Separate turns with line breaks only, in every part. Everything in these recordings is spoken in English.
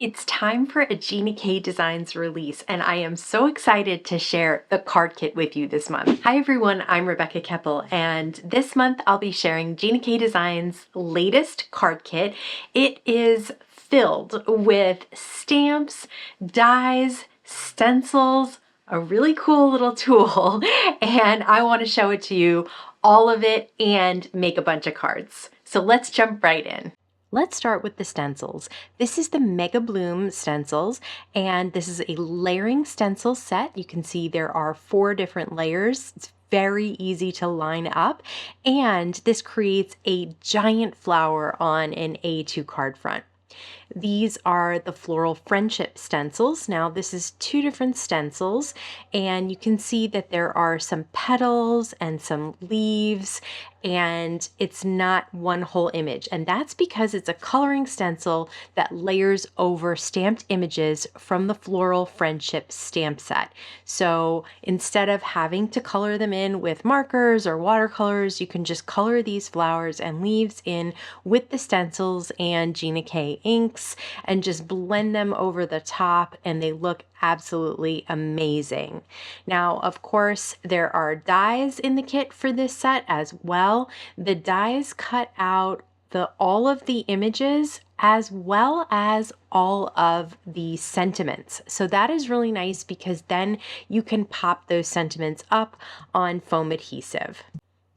It's time for a Gina K Designs release, and I am so excited to share the card kit with you this month. Hi everyone, I'm Rebecca Keppel, and this month I'll be sharing Gina K Designs' latest card kit. It is filled with stamps, dies, stencils, a really cool little tool, and I want to show it to you, all of it, and make a bunch of cards. So let's jump right in. Let's start with the stencils. This is the Mega Bloom stencils, and this is a layering stencil set. You can see there are 4 different layers. It's very easy to line up, and this creates a giant flower on an A2 card front. These are the Floral Friendship stencils. Now this is 2 different stencils, and you can see that there are some petals and some leaves, and it's not one whole image. And that's because it's a coloring stencil that layers over stamped images from the Floral Friendship stamp set. So instead of having to color them in with markers or watercolors, you can just color these flowers and leaves in with the stencils and Gina K inks and just blend them over the top, and they look absolutely amazing. Now, of course, there are dies in the kit for this set as well. The dies cut out all of the images as well as all of the sentiments. So that is really nice because then you can pop those sentiments up on foam adhesive.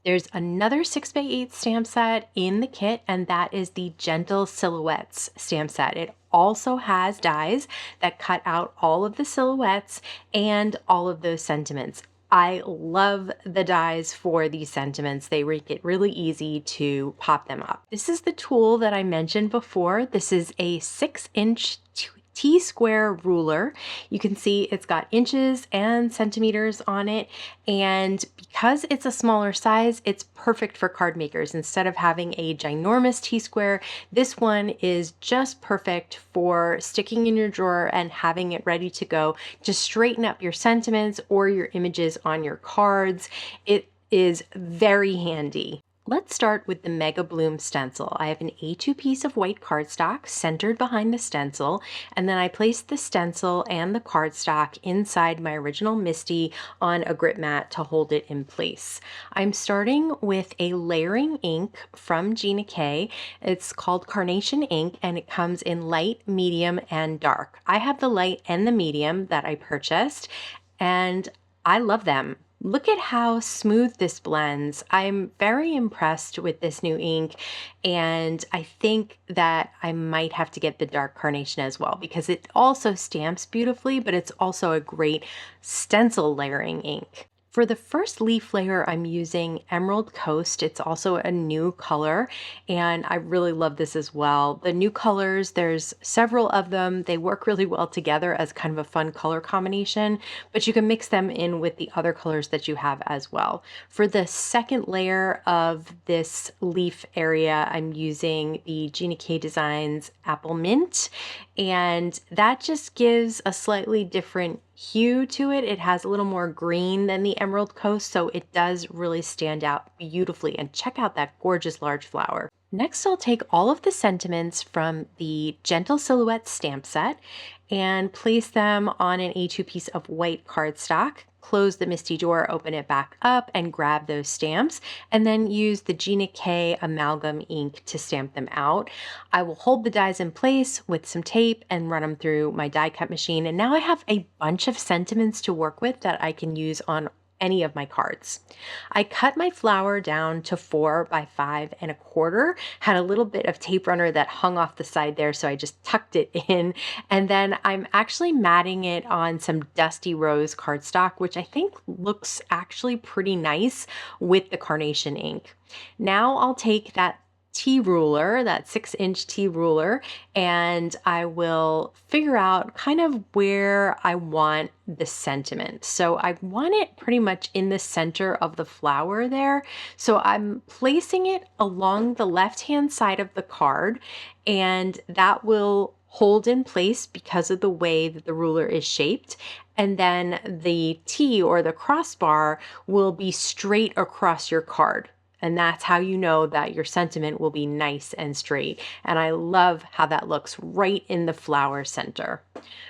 There's another 6x8 stamp set in the kit, and that is the Gentle Silhouettes stamp set. It also has dies that cut out all of the silhouettes and all of those sentiments. I love the dies for these sentiments. They make it really easy to pop them up. This is the tool that I mentioned before. This is a 6-inch T-square ruler. You can see it's got inches and centimeters on it, and because it's a smaller size, it's perfect for card makers. Instead of having a ginormous T-square, this one is just perfect for sticking in your drawer and having it ready to go to straighten up your sentiments or your images on your cards. It is very handy. Let's start with the Mega Bloom stencil. I have an A2 piece of white cardstock centered behind the stencil, and then I placed the stencil and the cardstock inside my original Misty on a grip mat to hold it in place. I'm starting with a layering ink from Gina K. It's called Carnation ink, and it comes in light, medium, and dark. I have the light and the medium that I purchased, and I love them. Look at how smooth this blends. I'm very impressed with this new ink, and I think that I might have to get the dark Carnation as well because it also stamps beautifully, but it's also a great stencil layering ink. For the first leaf layer, I'm using Emerald Coast. It's also a new color, and I really love this as well. The new colors, there's several of them. They work really well together as kind of a fun color combination, but you can mix them in with the other colors that you have as well. For the second layer of this leaf area, I'm using the Gina K Designs Apple Mint, and that just gives a slightly different hue to it. It has a little more green than the Emerald Coast, so it does really stand out beautifully. And check out that gorgeous large flower. Next, I'll take all of the sentiments from the Gentle Silhouette stamp set and place them on an A2 piece of white cardstock. Close the Misty drawer, open it back up, and grab those stamps, and then use the Gina K Amalgam ink to stamp them out. I will hold the dies in place with some tape and run them through my die cut machine, and now I have a bunch of sentiments to work with that I can use on any of my cards. I cut my flower down to 4 by 5 1/4, had a little bit of tape runner that hung off the side there, so I just tucked it in, and then I'm actually matting it on some Dusty Rose cardstock, which I think looks actually pretty nice with the Carnation ink. Now I'll take that T ruler, that 6-inch T ruler, and I will figure out kind of where I want the sentiment. So I want it pretty much in the center of the flower there. So I'm placing it along the left-hand side of the card, and that will hold in place because of the way that the ruler is shaped. And then the T or the crossbar will be straight across your card. And that's how you know that your sentiment will be nice and straight. And I love how that looks right in the flower center.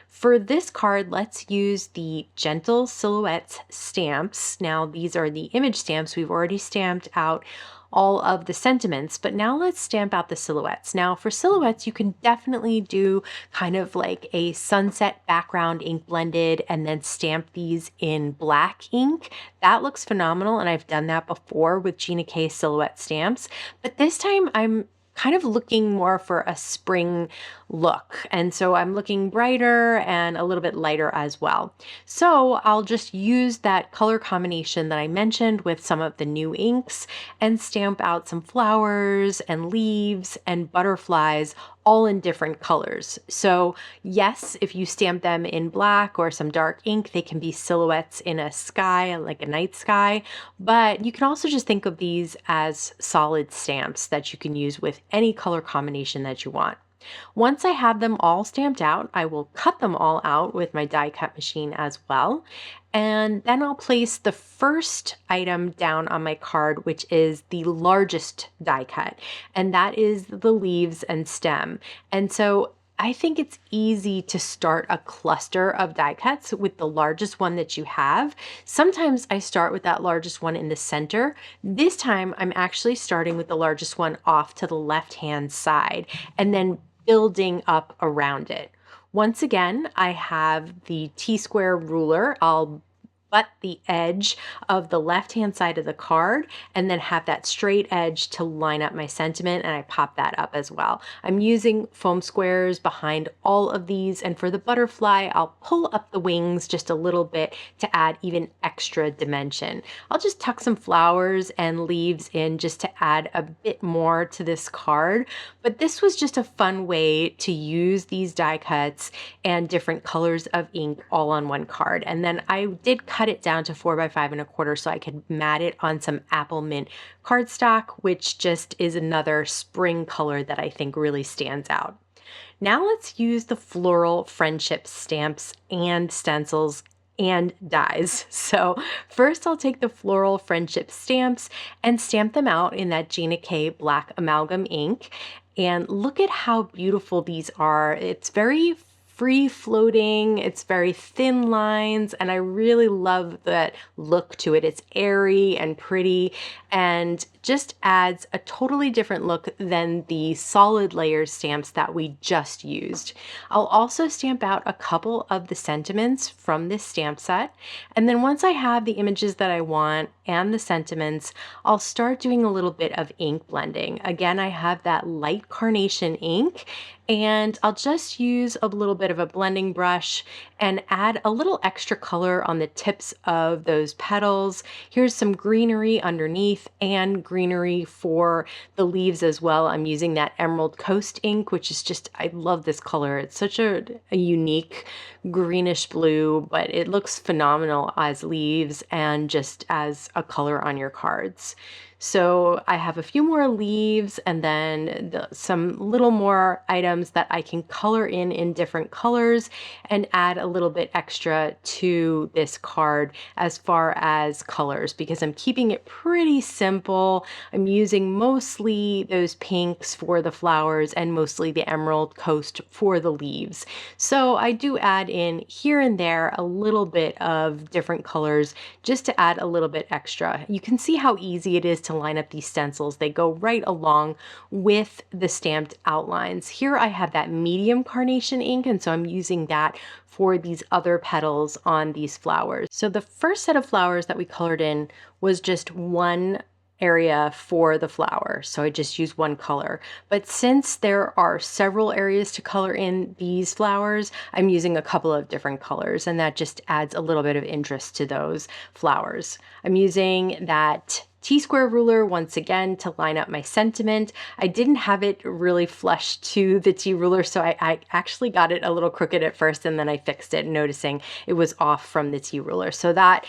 For this card, let's use the Gentle Silhouettes stamps. Now, these are the image stamps. We've already stamped out all of the sentiments, but now let's stamp out the silhouettes. Now, for silhouettes, you can definitely do kind of like a sunset background ink blended and then stamp these in black ink. That looks phenomenal, and I've done that before with Gina K silhouette stamps, but this time I'm kind of looking more for a spring look. And so I'm looking brighter and a little bit lighter as well. So I'll just use that color combination that I mentioned with some of the new inks and stamp out some flowers and leaves and butterflies all in different colors. So yes, if you stamp them in black or some dark ink, they can be silhouettes in a sky, like a night sky, but you can also just think of these as solid stamps that you can use with any color combination that you want. Once I have them all stamped out, I will cut them all out with my die cut machine as well. And then I'll place the first item down on my card, which is the largest die cut, and that is the leaves and stem. And so I think it's easy to start a cluster of die cuts with the largest one that you have. Sometimes I start with that largest one in the center. This time I'm actually starting with the largest one off to the left-hand side and then building up around it. Once again, I have the T-square ruler. I'll butt the edge of the left-hand side of the card and then have that straight edge to line up my sentiment, and I pop that up as well. I'm using foam squares behind all of these, and for the butterfly, I'll pull up the wings just a little bit to add even extra dimension. I'll just tuck some flowers and leaves in just to add a bit more to this card, but this was just a fun way to use these die cuts and different colors of ink all on one card. And then I did cut it down to 4 by 5 1/4 so I could mat it on some apple mint cardstock, which just is another spring color that I think really stands out. Now let's use the Floral Friendship stamps and stencils and dies. So first I'll take the Floral Friendship stamps and stamp them out in that Gina K black amalgam ink. And look at how beautiful these are. It's very free floating, it's very thin lines, and I really love that look to it. It's airy and pretty and just adds a totally different look than the solid layer stamps that we just used. I'll also stamp out a couple of the sentiments from this stamp set, and then once I have the images that I want and the sentiments, I'll start doing a little bit of ink blending. Again, I have that light carnation ink, and I'll just use a little bit of a blending brush and add a little extra color on the tips of those petals. Here's some greenery underneath and greenery for the leaves as well. I'm using that Emerald Coast ink, which is just, I love this color. It's such a unique greenish blue, but it looks phenomenal as leaves and just as a color on your cards. So I have a few more leaves and then some little more items that I can color in different colors and add a little bit extra to this card as far as colors, because I'm keeping it pretty simple. I'm using mostly those pinks for the flowers and mostly the Emerald Coast for the leaves. So I do add in here and there a little bit of different colors just to add a little bit extra. You can see how easy it is to line up these stencils. They go right along with the stamped outlines. Here I have that medium carnation ink, and so I'm using that for these other petals on these flowers. So the first set of flowers that we colored in was just one area for the flower, so I just used one color. But since there are several areas to color in these flowers, I'm using a couple of different colors, and that just adds a little bit of interest to those flowers. I'm using that T-square ruler once again to line up my sentiment. I didn't have it really flush to the T ruler, so I actually got it a little crooked at first, and then I fixed it, noticing it was off from the T ruler. So that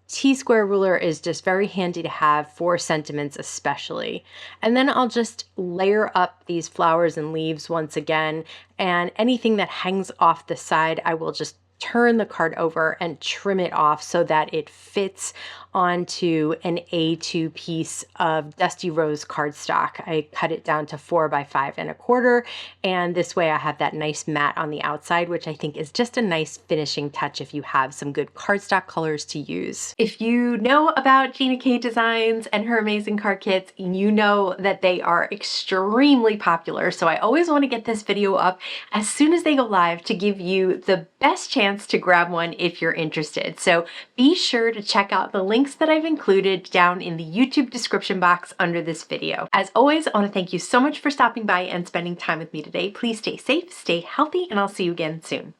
T-square ruler is just very handy to have for sentiments especially. And then I'll just layer up these flowers and leaves once again, and anything that hangs off the side I will just turn the card over and trim it off so that it fits onto an A2 piece of Dusty Rose cardstock. I cut it down to 4 by 5 1/4, and this way I have that nice matte on the outside, which I think is just a nice finishing touch if you have some good cardstock colors to use. If you know about Gina K Designs and her amazing card kits, you know that they are extremely popular, so I always want to get this video up as soon as they go live to give you the best chance to grab one if you're interested. So be sure to check out the links that I've included down in the YouTube description box under this video. As always, I want to thank you so much for stopping by and spending time with me today. Please stay safe, stay healthy, and I'll see you again soon.